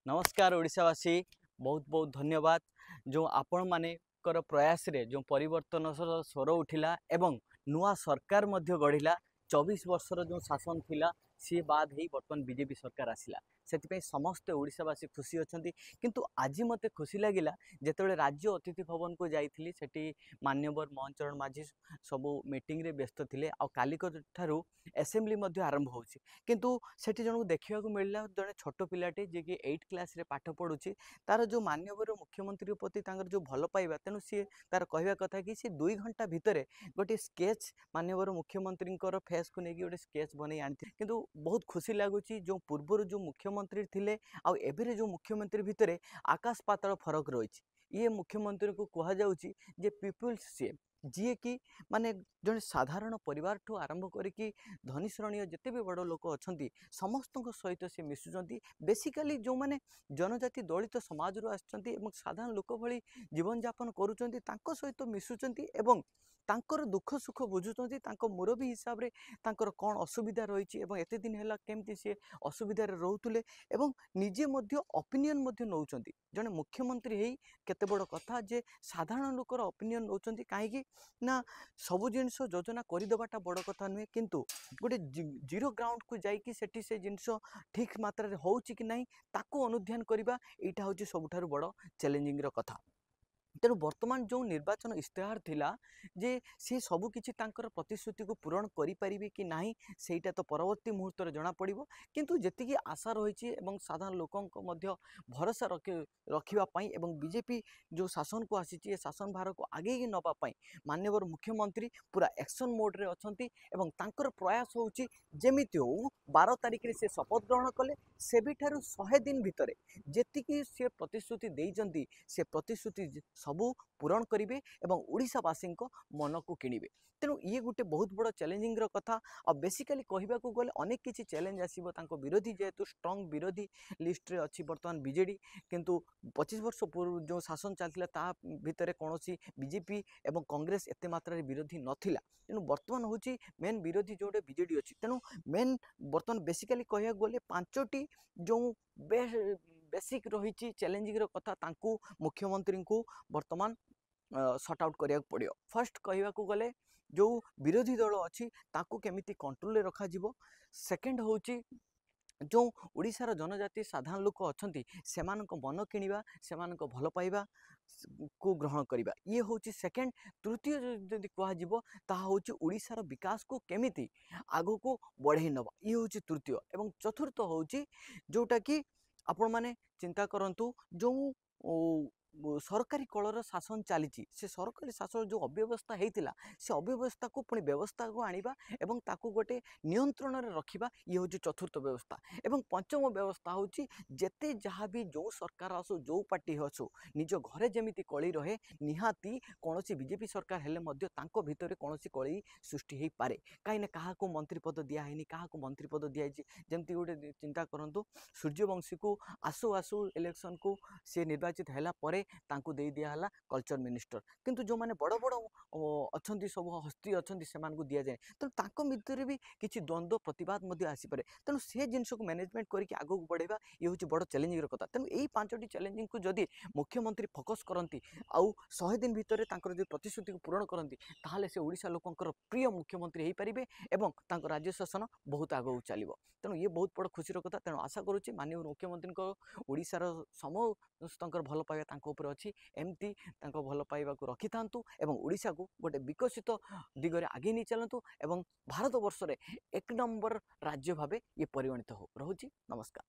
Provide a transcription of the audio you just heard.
नमस्कार ओडिशावासी बहुत बहुत धन्यवाद जो आपण मानेकर प्रयास रे जो परिवर्तन स्वर उठिला एवं नुआ सरकार मध्य गढ़िला 24 वर्षर जो शासन थिला सी बाद ही बर्तमान बीजेपी सरकार आसिला से समस्ते ओडिशावासी खुशी अच्छा किंतु आज मते खुशी लगिला जिते राज्य अतिथि भवन को जाइली सेठी मान्यवर मोहन चरण माझी सबू मीटिंग रे व्यस्त थिले आ कालिकत ठारू असेंबली मध्य आरंभ होछि किंतु सेठी जन देखा मिलला जड़े छोट पिलाटे जे कि 8 क्लास रे पाठ पढ़ुछि तार जो मान्यवर मुख्यमंत्री प्रति जो भल पाइबा तेणु सी तार कहवा कथा कि सी 2 घंटा भितर गोटे स्केच मान्यवर मुख्यमंत्री फेस को लेकिन गोटे स्केच बन आनी किंतु बहुत खुशी लगुच जो पूर्वर जो मुख्यमंत्री थिले आउ एबेरे जो मुख्यमंत्री भितर आकाश पाताल फरक रही ये मुख्यमंत्री को कह जाउची जे पीपुल्स सी जी कि माने जड़े साधारण परिवार ठू आरंभ करी धनी श्रेणी जिते भी बड़ लोक अच्छा समस्त सहित सी मिशुंट बेसिकाली जो मैंने जनजाति दलित समाज रू आसछन्ती साधारण लोक भली जीवन यापन करुँच सहित मिशुंट तांकर दुख सुख बुझुंट मुरबी हिसाब रे तांकर कौन असुविधा रही एते दिन है केमती सी असुविधार रोते निजे ओपिनियन नौकरी जड़े मुख्यमंत्री ही केते बड़ कथा जे साधारण लोकर ओपिनियन नौकरी कहीं ना सबु जिनस योजना करदेवाटा बड़ कथा नुहे किंतु गोटे जीरो ग्राउंड को जाइकी सेठी से जिनस ठीक मात्रा रे होउची कि नहीं ताको अनुध्यान करबा एटा होची सबुठारु बड़ चैलेंजिंग रो कथा। तेणु बर्तमान जो निर्वाचन इस्तेहार थिला जे से सबु किछि तांकर प्रतिश्रुति को पूरण करि परिबे कि नाही सेटा तो परवर्ती मुहूर्त रे जना पड़िबो किंतु जेतिकी आशा रहिछि एवं साधारण लोकंक मध्य भरोसा रखिबा पई एवं बीजेपी जो शासन को आसीछि ए शासन भार को आगे ही नबा पई माननीय मुख्यमंत्री पूरा एक्शन मोड रे अछंती एवं तांकर प्रयास होउछि जेमिति हो 12 तारिख रे से शपथ ग्रहण कले सेबिठारु 100 दिन भितरे जेतिकी से प्रतिश्रुति देइजंती से प्रतिश्रुति सबू पूरण करेंगे और ओडिशावासी मन को किणवे तेणु ये गोटे बहुत बड़ चैलेंजिंग कथा और बेसिकली कहवा गले अनेक किसी चैलेंज आसो विरोधी जेहेतु स्ट्रंग विरोधी लिस्ट रे अच्छी बर्तमान बीजेडी किंतु 25 वर्ष पूर्व जो शासन चलता ता भितर कौन बीजेपी एवं कांग्रेस एत मात्रा विरोधी नथिला तेणु बर्तमान हूँ मेन विरोधी जोटे बीजेडी अच्छी तेणु मेन बर्तमान बेसिकली कहवा गले 5टी जो बेसिक रही चैलेंजिंग कथा तांकू मुख्यमंत्री को बर्तमान सॉर्ट आउट करिया पड़ियो। फर्स्ट कहवा गले जो विरोधी दल अच्छी ताकू केमिति कंट्रोल रखा जिवो सेकंड होची जो ओडिशार जनजाति साधारण लोक अच्छा सेमानक मन किणवा सेमानक भल पाइबा को ग्रहण करवा ये हूँ सेकेंड तृतीय जदि कह ताहा होची ओडिशार विकास को केमिति आगो को बढ़ई नवा ये हूँ तृतीय एवं चतुर्थ होची जोटा कि आपण माने चिंता करंतु जो सरकारी कलर शासन चली से सरकारी शासन जो अव्यवस्था होता से अव्यवस्था को पुणी व्यवस्था को आनिबा एवं ताकू गोटे नियंत्रण में रखा ये हूँ चतुर्थ व्यवस्था एवं पंचम व्यवस्था हूँ जेते जहाँ भी जो सरकार आसु जो पार्टी आसु निज घरे जमीती कली रहे निहाती कौन बीजेपी सरकार हेले भितर कौन कली सृष्टि हो पारे कहीं क्या मंत्री पद दिहनी क्या मंत्री पद दिखाई जमती गोटे चिंता करूँ सूर्यवंशी को आसु आसु इलेक्शन को सी निर्वाचित है तांकू दे दिया कल्चर मिनिस्टर किंतु जो माने बड़ बड़ अच्छा सब हस्ती अच्छा से दि जाए तेणु तांको भितर भी किसी द्वंद्व प्रतिवाद आसीपे तेणु से जिनस को मैनेजमेंट करके आगू बढ़ेगा ये हूँ बड़ चैलेंजिंग कथा तेणु यही 5टी चैलेंजिंग को जदि मुख्यमंत्री फोकस करती आउ 100 दिन भितर जो प्रतिश्रुति को पूरण करती ताहले से ओडिशा लोकंकर प्रिय मुख्यमंत्री हो पारे और राज्य शासन बहुत आगू चलो तेणु ये बहुत बड़ खुशी कथा तेणु आशा करुच्ची माननीय मुख्यमंत्री ओडिशार समस्त भल पाइबा अच्छी एमती भल पाइबा रखि था एवं ओडिशा को गोटे विकसित दिगरे आगे नहीं चलतु एवं भारत वर्ष 1 नंबर राज्य भाव ये परिगणित हो रहुची। नमस्कार।